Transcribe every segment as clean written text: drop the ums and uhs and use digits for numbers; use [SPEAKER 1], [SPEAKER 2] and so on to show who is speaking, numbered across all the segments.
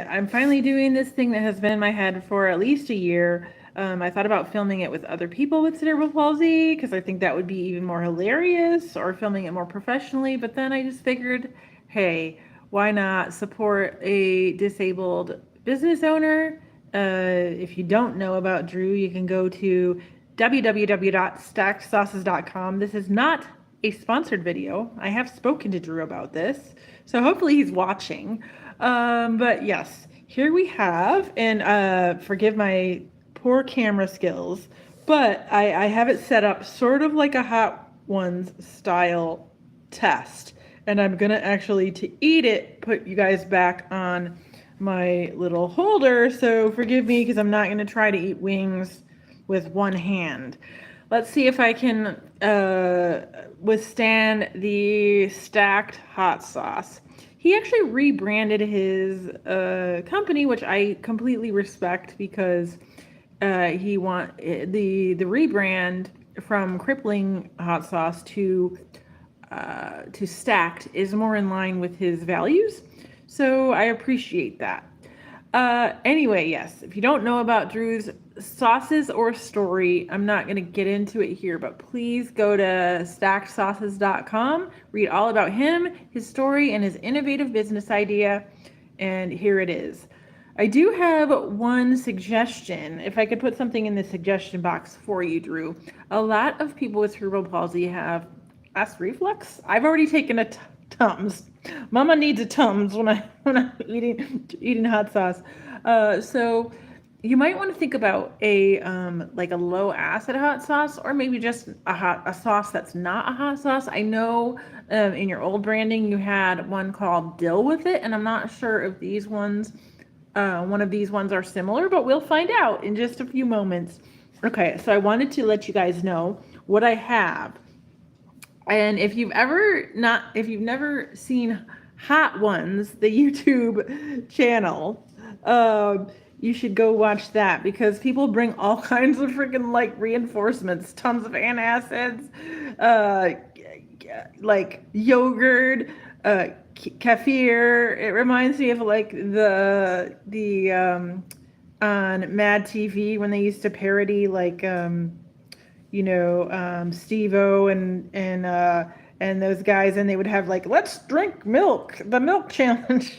[SPEAKER 1] I'm finally doing this thing that has been in my head for at least a year. I thought about filming it with other people with cerebral palsy because I think that would be even more hilarious, or filming it more professionally. But then I just figured, hey, why not support a disabled business owner? If you don't know about Drew, you can go to www.stackedsauces.com. This is not a sponsored video. I have spoken to Drew about this, so hopefully he's watching. But yes, here we have, and forgive my poor camera skills, but I have it set up sort of like a Hot Ones style test. And I'm gonna actually, to eat it, put you guys back on my little holder. So forgive me because I'm not gonna try to eat wings with one hand. Let's see if I can withstand the stacked hot sauce. He actually rebranded his company, which I completely respect because he want the rebrand from Crippling Hot Sauce to Stacked is more in line with his values. So I appreciate that. Anyway, yes, if you don't know about Drew's sauces or story, I'm not going to get into it here, but please go to stackedsauces.com, read all about him, his story, and his innovative business idea. And here it is. I do have one suggestion. If I could put something in the suggestion box for you, Drew. A lot of people with cerebral palsy have acid reflux. I've already taken a Tums. Mama needs a Tums when I'm eating hot sauce. So you might want to think about a like a low acid hot sauce, or maybe just a sauce that's not a hot sauce. I know in your old branding you had one called Dill with it, and I'm not sure if these ones, one of these ones are similar, but we'll find out in just a few moments. Okay, so I wanted to let you guys know what I have. And if you've never seen Hot Ones, the YouTube channel, you should go watch that because people bring all kinds of freaking like reinforcements, tons of antacids, uh, like yogurt, kefir. It reminds me of like the on Mad TV when they used to parody like Steve-O and those guys, and they would have like, let's drink milk, the milk challenge.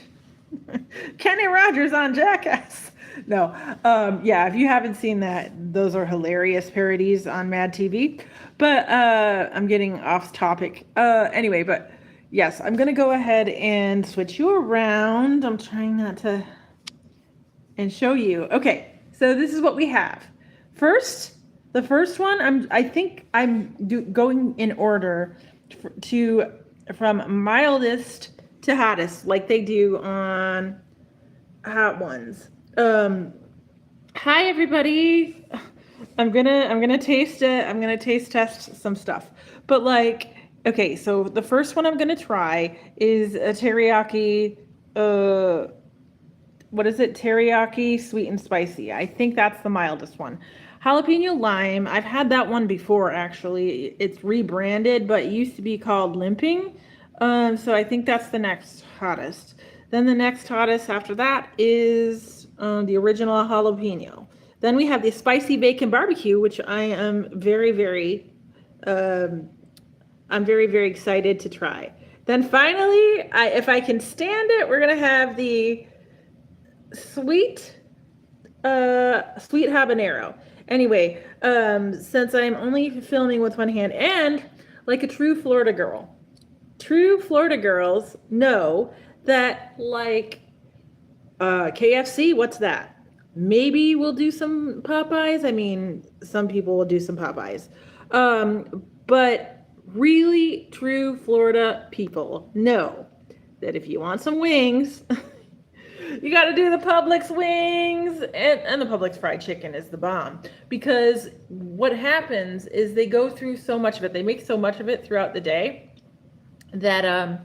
[SPEAKER 1] Kenny Rogers on Jackass. No, yeah, if you haven't seen that, those are hilarious parodies on Mad TV. But I'm getting off topic. Anyway, but yes, I'm gonna go ahead and switch you around. I'm trying not to, and show you. Okay, so this is what we have. The first one, I think I'm going in order to from mildest to hottest, like they do on Hot Ones. Hi everybody. I'm gonna taste it. I'm gonna taste test some stuff. But like, okay, so the first one I'm gonna try is a teriyaki. What is it? Teriyaki sweet and spicy. I think that's the mildest one. Jalapeno lime. I've had that one before actually. It's rebranded, but it used to be called Limping. So I think that's the next hottest. Then the next hottest after that is the original jalapeno. Then we have the spicy bacon barbecue, which I am I'm very, very excited to try. Then finally, if I can stand it, we're gonna have the sweet sweet habanero. Anyway, since I'm only filming with one hand, and like a true Florida girl, true Florida girls know that like KFC, what's that? Maybe we'll do some Popeyes. I mean, some people will do some Popeyes. But really true Florida people know that if you want some wings, you got to do the Publix wings, and the Publix fried chicken is the bomb. Because what happens is they go through so much of it. They make so much of it throughout the day that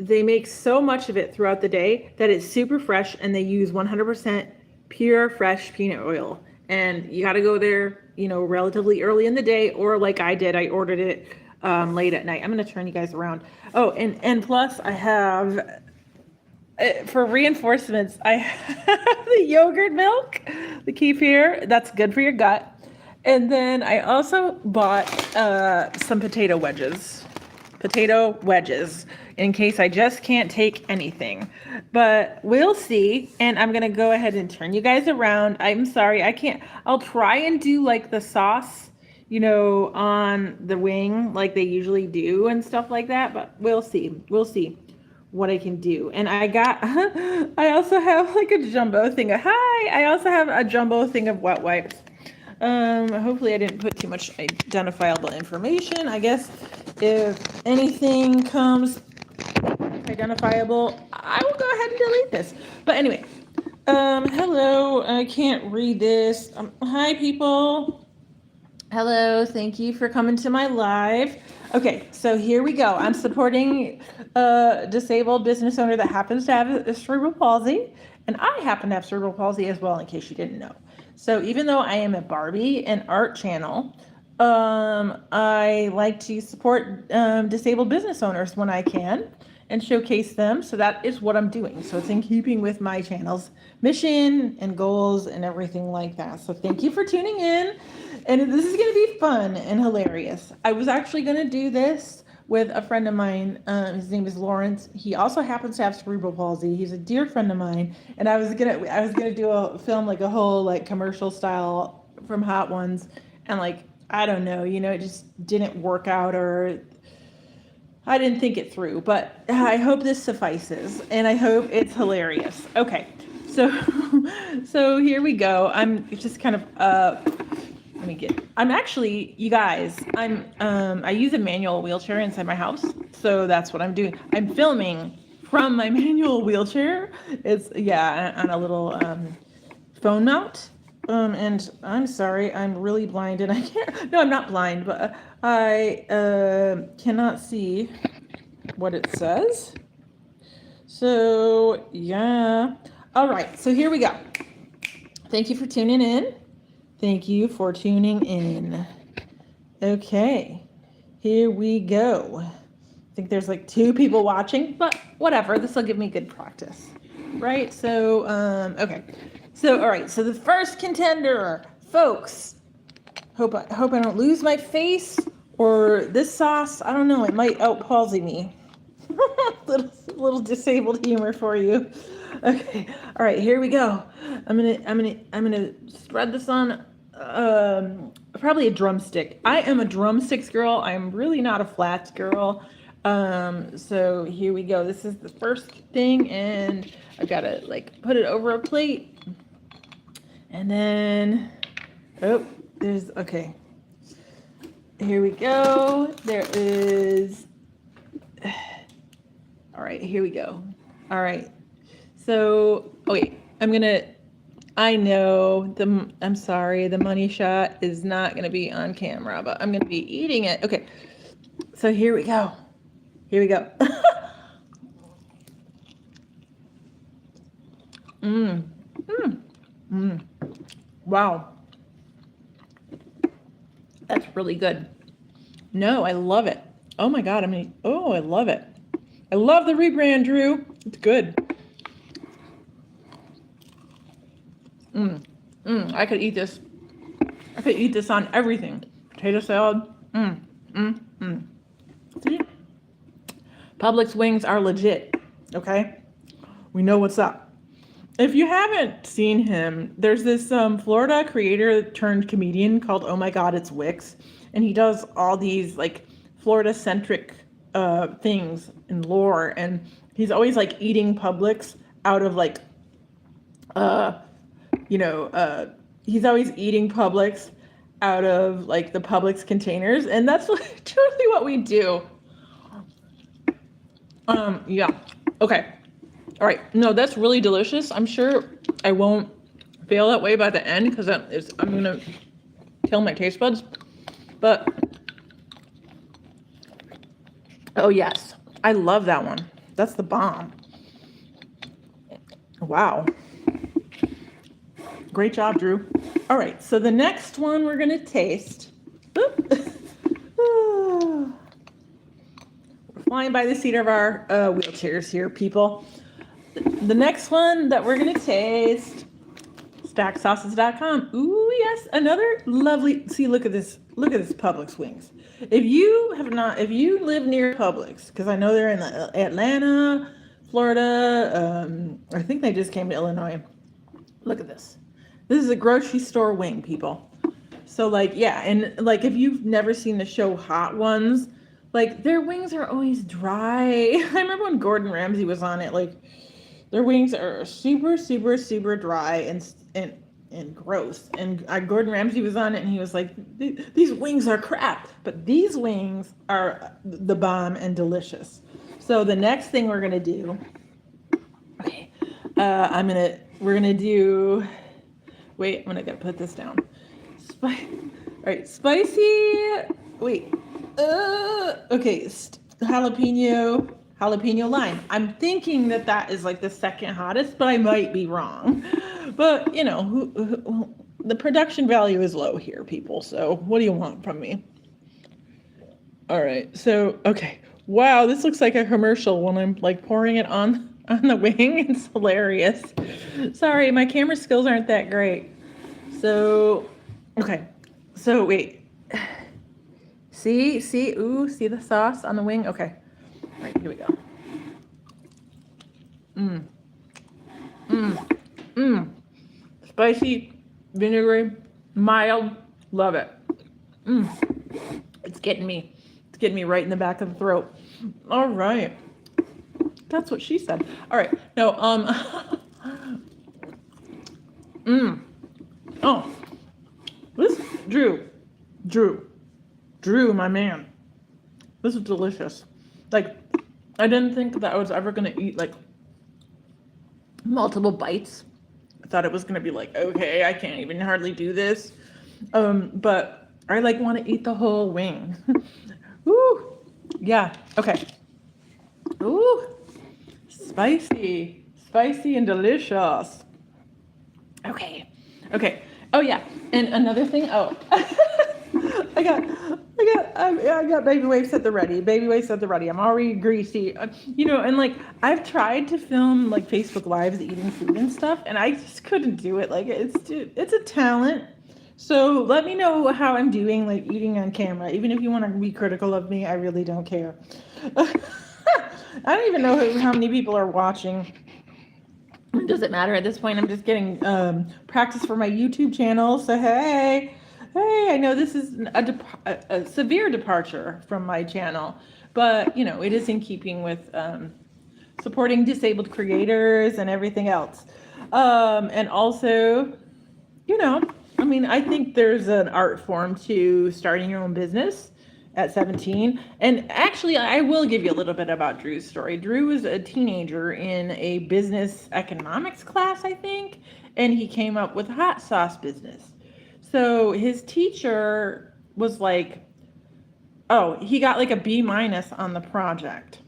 [SPEAKER 1] they make so much of it throughout the day that it's super fresh, and they use 100% pure fresh peanut oil. And you got to go there, relatively early in the day, or like I did, I ordered it late at night. I'm going to turn you guys around. Oh, and plus I have For reinforcements, I have the yogurt milk, the kefir. That's good for your gut. And then I also bought some potato wedges, in case I just can't take anything. But we'll see. And I'm gonna go ahead and turn you guys around. I'm sorry, I can't. I'll try and do like the sauce, on the wing like they usually do and stuff like that. But we'll see. We'll see what I can do. And I also have like a jumbo thing. I also have a jumbo thing of wet wipes. Hopefully I didn't put too much identifiable information. I guess if anything comes identifiable, I will go ahead and delete this. But anyway, hello, I can't read this. Hi people. Hello, thank you for coming to my live. Okay, so here we go. I'm supporting a disabled business owner that happens to have a cerebral palsy, and I happen to have cerebral palsy as well, in case you didn't know. So even though I am a Barbie and art channel, I like to support disabled business owners when I can and showcase them. So that is what I'm doing. So it's in keeping with my channel's mission and goals and everything like that. So thank you for tuning in. And this is going to be fun and hilarious. I was actually going to do this with a friend of mine. His name is Lawrence. He also happens to have cerebral palsy. He's a dear friend of mine. And I was gonna do a film, like a whole like commercial style from Hot Ones. And like, I don't know, it just didn't work out, or I didn't think it through, but I hope this suffices, and I hope it's hilarious. Okay, so here we go. I'm just kind of I'm actually, you guys, I use a manual wheelchair inside my house, so that's what I'm doing. I'm filming from my manual wheelchair. It's on a little phone mount. And I'm sorry, I'm really blind and I can't, no, I'm not blind, but I cannot see what it says. So, yeah. All right, so here we go. Thank you for tuning in. Thank you for tuning in. Okay, here we go. I think there's like 2 people watching, but whatever, this will give me good practice, right? So, okay. So, all right, so the first contender, folks, hope I don't lose my face or this sauce. I don't know, it might out-palsy me. little disabled humor for you. Okay, all right, here we go. I'm gonna spread this on probably a drumstick. I am a drumsticks girl. I'm really not a flats girl. So here we go. This is the first thing, and I gotta like put it over a plate. And then, okay. Here we go. There is, all right, here we go. All right. So, okay, I'm sorry, the money shot is not going to be on camera, but I'm going to be eating it. Okay. So here we go. Here we go. Wow. That's really good. No, I love it. Oh my God. I love it. I love the rebrand, Drew. It's good. I could eat this. I could eat this on everything. Potato salad. See? Publix wings are legit. Okay? We know what's up. If you haven't seen him, there's this Florida creator turned comedian called Oh My God, It's Wix. And he does all these like Florida-centric things and lore. And he's always like eating Publix out of like, he's always eating Publix out of like the Publix containers. And that's like, totally what we do. Yeah. Okay. All right. No, that's really delicious. I'm sure I won't fail that way by the end because I'm going to kill my taste buds. But, oh yes, I love that one. That's the bomb. Wow. Great job, Drew. All right. So the next one we're going to taste. We're flying by the seat of our wheelchairs here, people. The next one that we're gonna taste, StackSauces.com. Ooh, yes, another lovely. See, look at this. Look at this Publix wings. If you live near Publix, because I know they're in Atlanta, Florida. I think they just came to Illinois. Look at this. This is a grocery store wing, people. So like, yeah, and like if you've never seen the show Hot Ones, like their wings are always dry. I remember when Gordon Ramsay was on it, like their wings are super, super, super dry and gross. And Gordon Ramsay was on it, and he was like, "These wings are crap, but these wings are the bomb and delicious." So the next thing we're gonna do, okay, we're gonna do. Wait, I'm gonna put this down. All right, spicy. Wait. Okay, jalapeno lime. I'm thinking that is like the second hottest, but I might be wrong. But you know, the production value is low here, people. So what do you want from me? All right. So okay. Wow, this looks like a commercial when I'm like pouring it on the wing. It's hilarious. Sorry, my camera skills aren't that great. So okay. So wait. See, ooh, see the sauce on the wing? Okay. All right, here we go. Spicy, vinegary, mild, love it. It's getting me right in the back of the throat. All right. That's what she said. All right. No, oh, this, Drew, my man. This is delicious. Like, I didn't think that I was ever going to eat, like, multiple bites. I thought it was going to be like, okay, I can't even hardly do this. But I, like, want to eat the whole wing. Ooh. Yeah. Okay. Ooh. Spicy and delicious. Okay. Oh, yeah. And another thing. Oh. I got baby wipes at the ready. I'm already greasy. You know, and like I've tried to film like Facebook Lives eating food and stuff, and I just couldn't do it. Like it's a talent. So let me know how I'm doing, like eating on camera. Even if you want to be critical of me, I really don't care. I don't even know how many people are watching. Does it matter at this point? I'm just getting practice for my YouTube channel. So hey, I know this is a severe departure from my channel, but you know it is in keeping with supporting disabled creators and everything else. And also, you know, I mean, I think there's an art form to starting your own business at 17. And actually, I will give you a little bit about Drew's story. Drew was a teenager in a business economics class, I think, and he came up with hot sauce business. So his teacher was like, oh, he got like a B- on the project.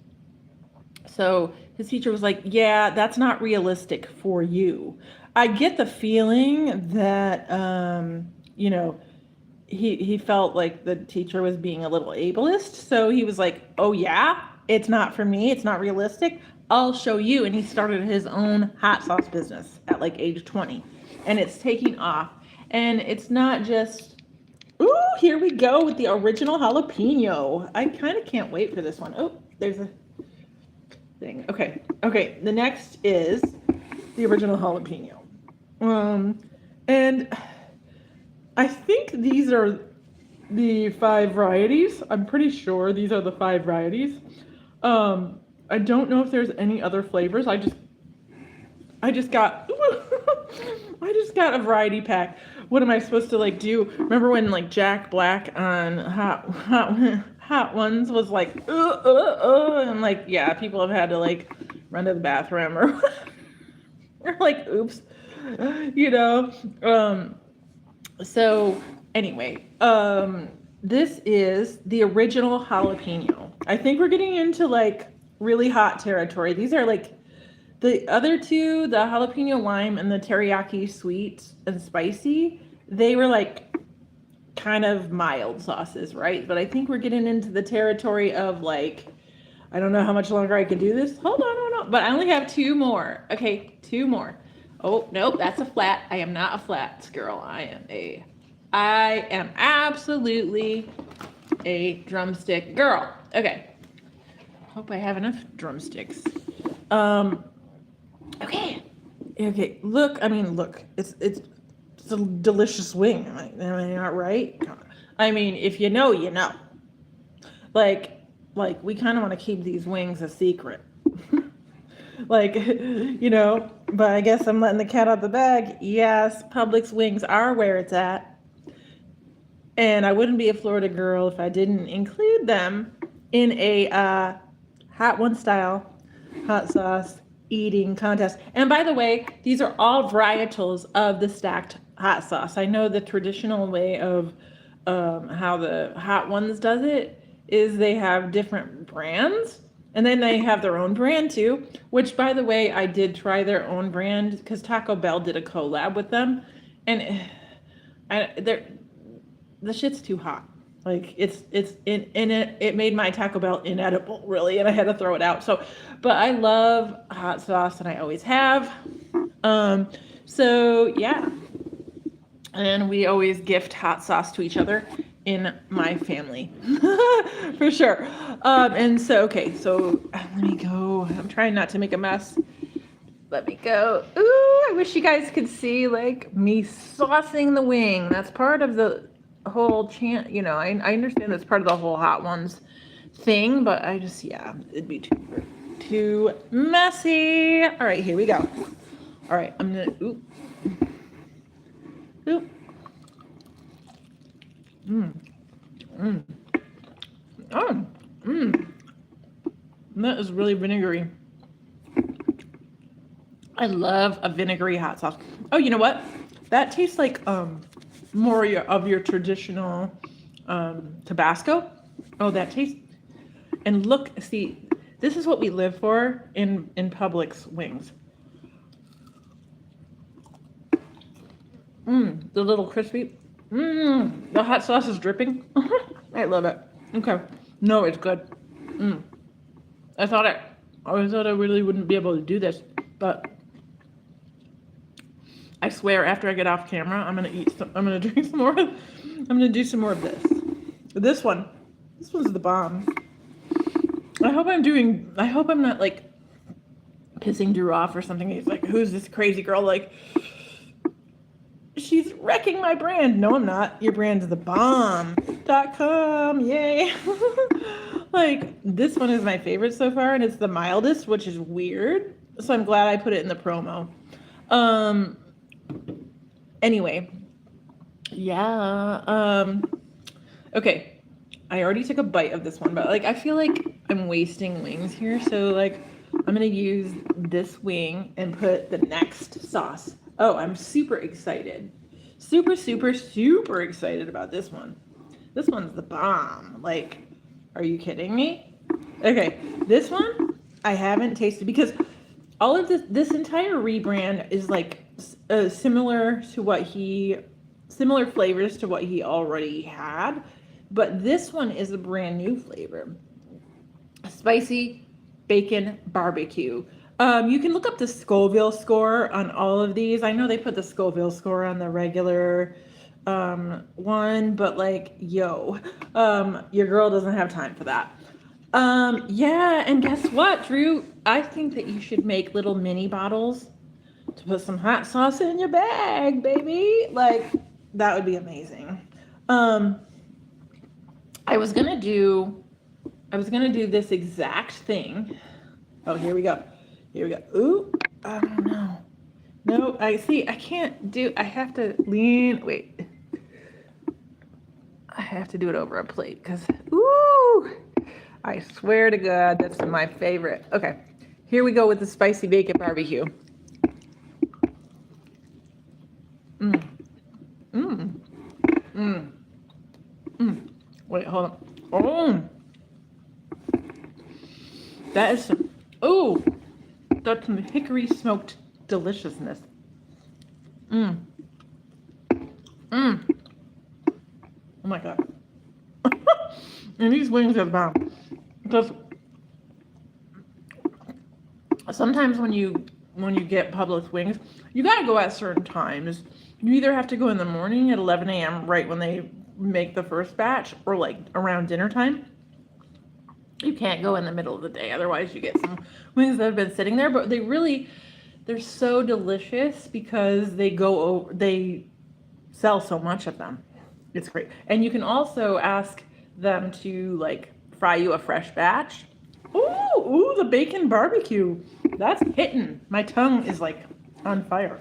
[SPEAKER 1] So his teacher was like, yeah, that's not realistic for you. I get the feeling that, you know, he felt like the teacher was being a little ableist. So he was like, oh yeah, it's not for me. It's not realistic. I'll show you. And he started his own hot sauce business at like age 20. And it's taking off. And it's not just, ooh, here we go with the original jalapeno. I kind of can't wait for this one. Oh, there's a thing. Okay. The next is the original jalapeno. And I think these are the 5 varieties. I'm pretty sure these are the 5 varieties. I don't know if there's any other flavors. I just got a variety pack. What am I supposed to like do? Remember when like Jack Black on Hot Ones was like, and like, yeah, people have had to like run to the bathroom or like, oops, you know. So anyway, this is the original jalapeno. I think we're getting into like really hot territory. These are like the other two, the jalapeno lime and the teriyaki sweet and spicy, they were like kind of mild sauces, right? But I think we're getting into the territory of like I don't know how much longer I can do this. Hold on, hold on. But I only have 2 more. Okay, 2 more. Oh, nope, that's a flat. I am not a flats girl. I am absolutely a drumstick girl. Okay. Hope I have enough drumsticks. Okay. Okay, look, it's a delicious wing. Am I not right? I mean, if you know, you know. Like, we kind of want to keep these wings a secret. Like, but I guess I'm letting the cat out the bag. Yes, Publix wings are where it's at. And I wouldn't be a Florida girl if I didn't include them in a Hot One style hot sauce eating contest. And by the way, these are all varietals of the stacked hot sauce. I know the traditional way of how the Hot Ones does it is they have different brands. And then they have their own brand too, which by the way, I did try their own brand because Taco Bell did a collab with them. And the shit's too hot. Like it made my Taco Bell inedible really, and I had to throw it out. So, but I love hot sauce and I always have. So yeah. And we always gift hot sauce to each other in my family. For sure. And so okay, so let me go. I'm trying not to make a mess. Let me go. Ooh, I wish you guys could see like me saucing the wing. That's part of the whole chant, I understand that's part of the whole Hot Ones thing, but I just, it'd be too messy. All right, here we go. All right, I'm gonna, oop. That is really vinegary. I love a vinegary hot sauce. Oh, you know what? That tastes like more of your traditional Tabasco. Oh, that tastes. And look, see, this is what we live for in Publix wings. The little crispy. The hot sauce is dripping. I love it. Okay. No, it's good. I thought I really wouldn't be able to do this, but I swear after I get off camera, I'm gonna drink some more. I'm gonna do some more of this. This one's the bomb. I hope I'm not like pissing Drew off or something. He's like, who's this crazy girl? Like, she's wrecking my brand. No, I'm not. Your brand's the bomb.com. Yay. Like, this one is my favorite so far, and it's the mildest, which is weird. So I'm glad I put it in the promo. Anyway, yeah. Okay. I already took a bite of this one, but like I feel like I'm wasting wings here, so like I'm gonna use this wing and put the next sauce. Oh, I'm super excited. Super, super, super excited about this one. This one's the bomb. Like, are you kidding me? Okay, this one I haven't tasted because all of this entire rebrand is like similar flavors to what he already had, but this one is a brand new flavor. Spicy bacon barbecue. You can look up the Scoville score on all of these. I know they put the Scoville score on the regular one, but like, your girl doesn't have time for that. Yeah, and guess what, Drew? I think that you should make little mini bottles to put some hot sauce in your bag, baby. Like, that would be amazing. I was gonna do this exact thing. Oh, here we go. Ooh, I don't know. No, I have to lean. Wait. I have to do it over a plate because, ooh, I swear to God, that's my favorite. Okay, here we go with the spicy bacon barbecue. Wait, hold on. Oh, that is some, oh, that's some hickory smoked deliciousness. Oh my God. And these wings are the bomb. Just sometimes when you get Publix wings, you gotta go at certain times. You either have to go in the morning at 11 a.m. right when they make the first batch, or like around dinner time. You can't go in the middle of the day, otherwise you get some wings that have been sitting there. But they're so delicious because they sell so much of them. It's great. And you can also ask them to like fry you a fresh batch. Ooh, the bacon barbecue. That's hitting. My tongue is like on fire.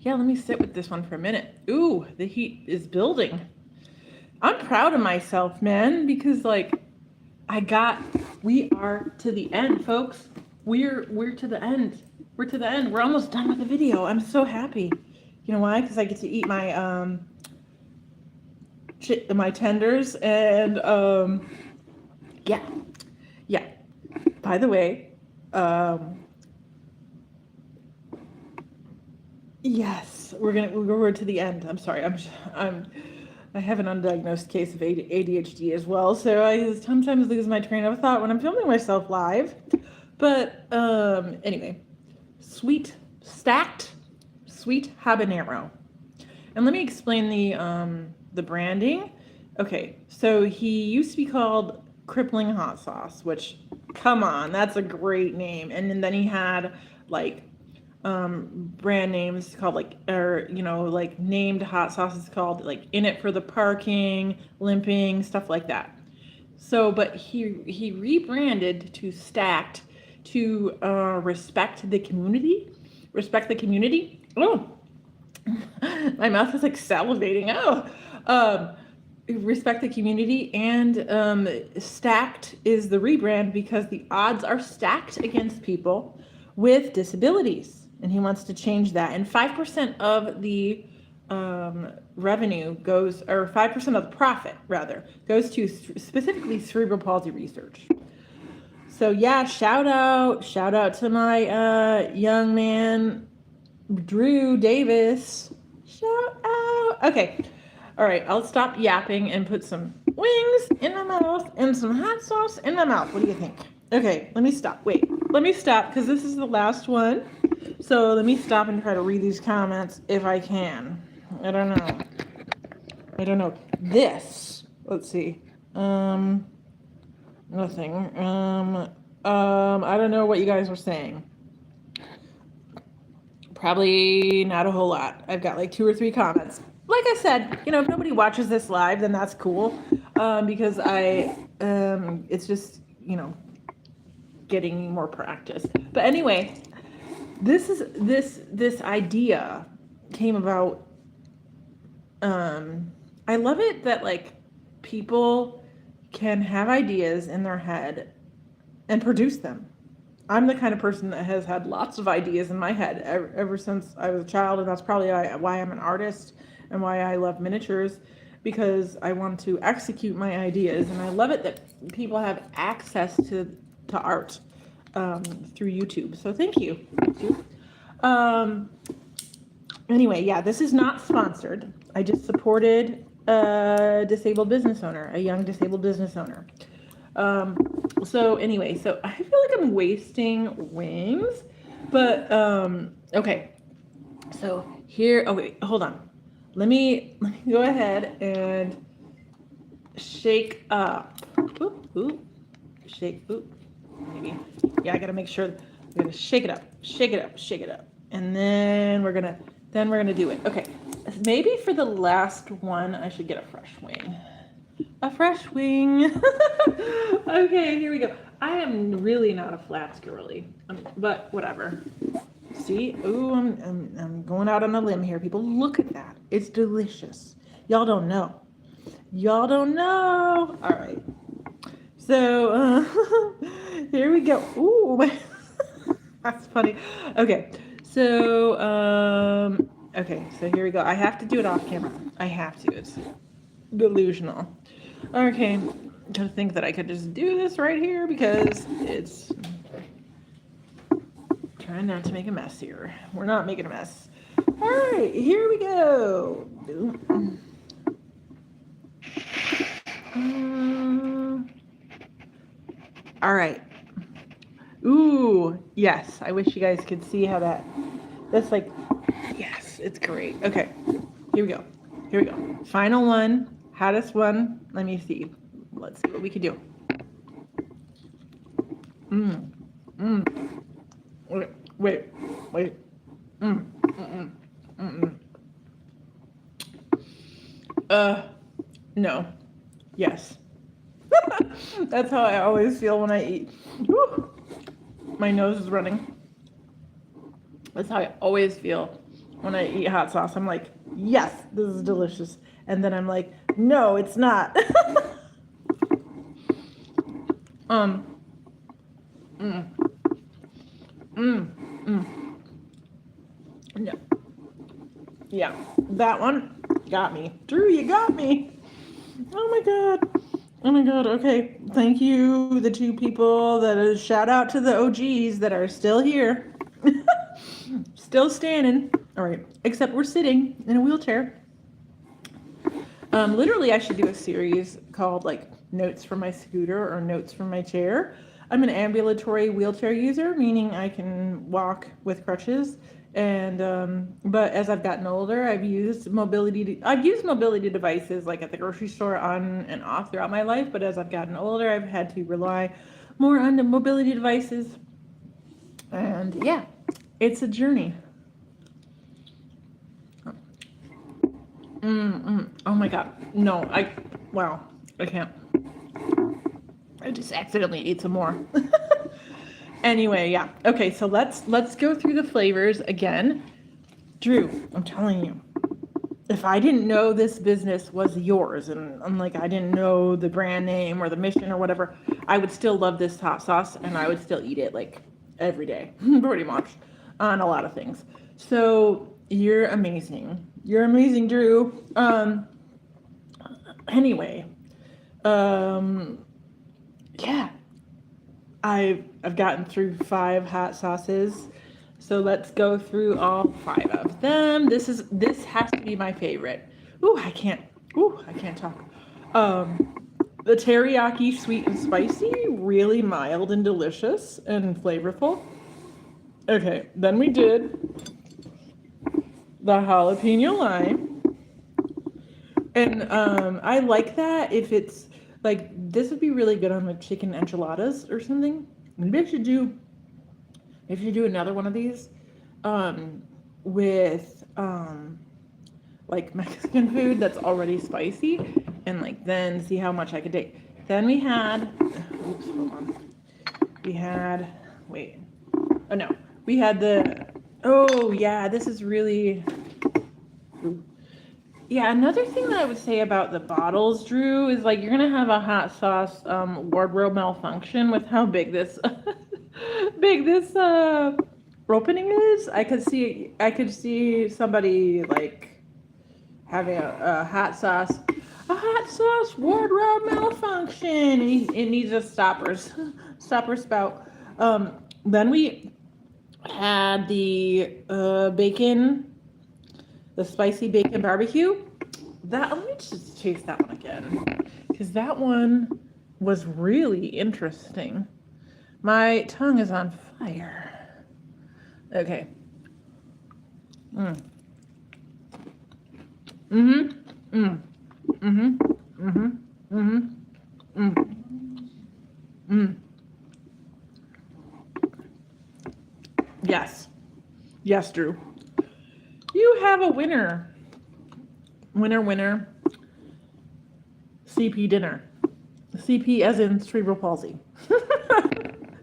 [SPEAKER 1] Yeah, let me sit with this one for a minute. Ooh, the heat is building. I'm proud of myself, man, because like we are to the end, folks. We're to the end. We're to the end. We're almost done with the video. I'm so happy. You know why? Because I get to eat my my tenders and yeah. By the way, yes, we're to the end. I'm sorry. I have an undiagnosed case of ADHD as well, so I sometimes lose my train of thought when I'm filming myself live. But anyway, stacked sweet habanero. And let me explain the branding. Okay, so he used to be called Crippling Hot Sauce, which, come on, that's a great name. And then he had like brand names called like, or like named hot sauces called like In It for the Parking, Limping, stuff like that. So, but he rebranded to Stacked to respect the community. Oh, my mouth is like salivating. Respect the community, and Stacked is the rebrand because the odds are stacked against people with disabilities, and he wants to change that. And 5% of the revenue goes, or 5% of the profit rather, goes to specifically cerebral palsy research. So yeah, shout out to my young man, Drew Davis. Shout out. Okay. All right, I'll stop yapping and put some wings in my mouth and some hot sauce in my mouth. What do you think? Okay, let me stop. Wait, let me stop because this is the last one. So let me stop and try to read these comments if I can. I don't know. This. Let's see. Nothing. I don't know what you guys were saying. Probably not a whole lot. I've got like 2 or 3 comments. Like I said, if nobody watches this live, then that's cool, because it's just, getting more practice. But anyway, this idea came about. I love it that like people can have ideas in their head and produce them. I'm the kind of person that has had lots of ideas in my head ever since I was a child, and that's probably why I'm an artist and why I love miniatures, because I want to execute my ideas. And I love it that people have access to art through YouTube. So thank you, YouTube. Anyway, yeah, this is not sponsored. I just supported a disabled business owner, a young disabled business owner. So anyway, so I feel like I'm wasting wings, but okay. So here, oh wait, hold on. Let me go ahead and shake up. Oop. Shake, maybe. Yeah, I gotta make sure. We're gonna shake it up. And then we're gonna do it. Okay, maybe for the last one, I should get a fresh wing. Okay, here we go. I am really not a flats girly, but whatever. See, ooh, I'm going out on a limb here. People, look at that. It's delicious. Y'all don't know. All right. So here we go. Ooh, that's funny. Okay. So so here we go. I have to do it off camera. I have to. It's delusional. Okay. To think that I could just do this right here because it's trying not to make a mess here. We're not making a mess. All right, here we go. All right. Ooh, yes. I wish you guys could see how that's like, yes, it's great. Okay, here we go. Here we go. Final one, hottest one. Let me see. Let's see what we can do. Mmm, mmm. Wait. Mmm, mm, mm. No. Yes. That's how I always feel when I eat. Woo. My nose is running. That's how I always feel when I eat hot sauce. I'm like, yes, this is delicious. And then I'm like, no, it's not. mm, mm, mm. No. Yeah, that one got me. Drew, you got me. Oh my god. Oh my god. Okay. Thank you, the two people shout out to the OGs that are still here. Still standing. All right. Except we're sitting in a wheelchair. Literally, I should do a series called like Notes from My Scooter or Notes from My Chair. I'm an ambulatory wheelchair user, meaning I can walk with crutches. And but as I've gotten older, I've used mobility devices like at the grocery store on and off throughout my life. But as I've gotten older, I've had to rely more on the mobility devices. And yeah, it's a journey. Oh my god. No, wow, I can't. I just accidentally ate some more. Anyway, yeah. Okay, so let's go through the flavors again. Drew, I'm telling you, if I didn't know this business was yours and like I didn't know the brand name or the mission or whatever, I would still love this hot sauce and I would still eat it like every day, pretty much, on a lot of things. So you're amazing. You're amazing, Drew. Anyway, yeah, I've gotten through 5 hot sauces, so let's go through all 5 of them. This has to be my favorite. I can't talk. The teriyaki sweet and spicy, really mild and delicious and flavorful. Okay, then we did the jalapeno lime, and I like that if it's like this would be really good on like chicken enchiladas or something. Maybe I should do another one of these with like Mexican food that's already spicy and like then see how much I could take. Then we had hold on. We had this is really another thing that I would say about the bottles, Drew, is like you're gonna have a hot sauce wardrobe malfunction with how big this opening is. I could see somebody like having a hot sauce wardrobe malfunction. It needs a stopper spout. Then we had the bacon, the spicy bacon barbecue. Let me just taste that one again, because that one was really interesting. My tongue is on fire. Okay. Yes, Drew. You have a winner. Winner. CP dinner. CP as in cerebral palsy.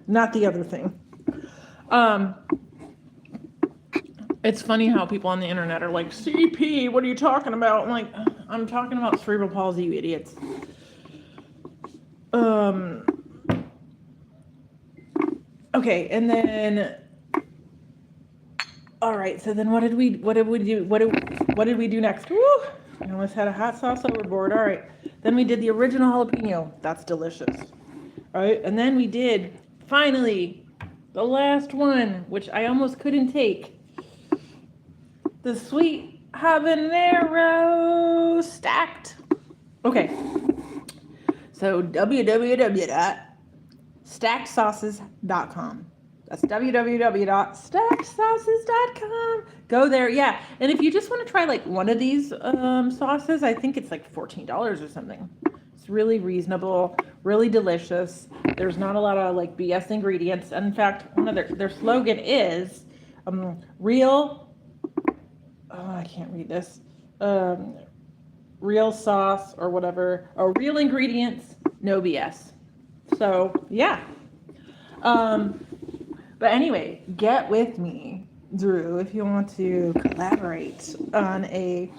[SPEAKER 1] Not the other thing. It's funny how people on the internet are like, CP, what are you talking about? I'm like, I'm talking about cerebral palsy, you idiots. Okay, and then all right, so then what did we do next? Woo! I almost had a hot sauce overboard. All right. Then we did the original jalapeno. That's delicious. All right, and then we did finally the last one, which I almost couldn't take. The sweet habanero stacked. Okay. So www.sweethabanero stackedsauces.com. That's www.stackedsauces.com. Go there. Yeah. And if you just want to try like one of these sauces, I think it's like $14 or something. It's really reasonable, really delicious. There's not a lot of like BS ingredients. In fact, one of their slogan is real, oh, I can't read this. Real sauce or whatever, or real ingredients, no BS. So yeah. But anyway, get with me, Drew, if you want to collaborate on a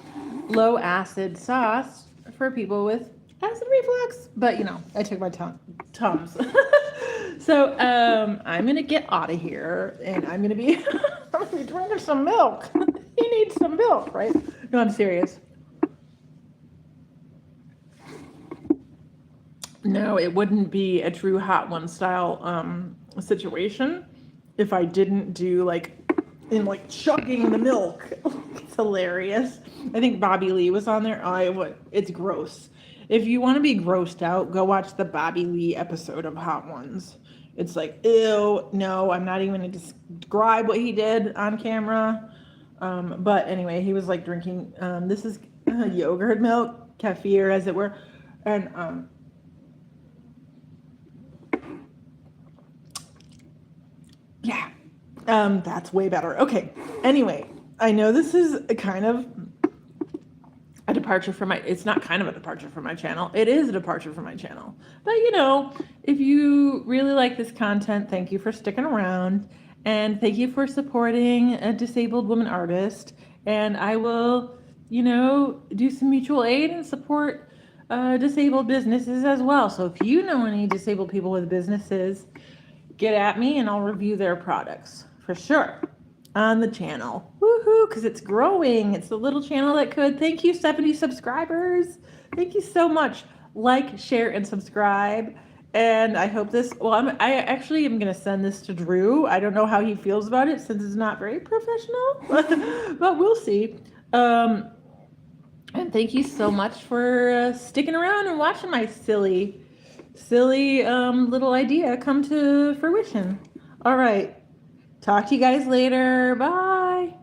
[SPEAKER 1] low acid sauce for people with acid reflux. But you know, I took my Tums. So I'm gonna get out of here, and I'm gonna be drinking some milk. You need some milk, right? No, I'm serious. No, it wouldn't be a true Hot One style situation if I didn't do like chugging the milk. It's hilarious. I think Bobby Lee was on there. It's gross. If you want to be grossed out, go watch the Bobby Lee episode of Hot Ones. It's like, ew, no, I'm not even going to describe what he did on camera. But anyway, he was like drinking, this is yogurt milk, kefir as it were. And yeah, that's way better. Okay. Anyway, I know this is a kind of a departure from it's not kind of a departure from my channel. It is a departure from my channel. But you know, if you really like this content, thank you for sticking around, and thank you for supporting a disabled woman artist. And I will, you know, do some mutual aid and support disabled businesses as well. So if you know any disabled people with businesses, get at me and I'll review their products for sure on the channel. Woohoo, because it's growing. It's the little channel that could. Thank you, 70 subscribers. Thank you so much. Like, share, and subscribe. And I hope this, I actually am going to send this to Drew. I don't know how he feels about it since it's not very professional, but we'll see. And thank you so much for sticking around and watching my silly little idea come to fruition. All right. Talk to you guys later. Bye.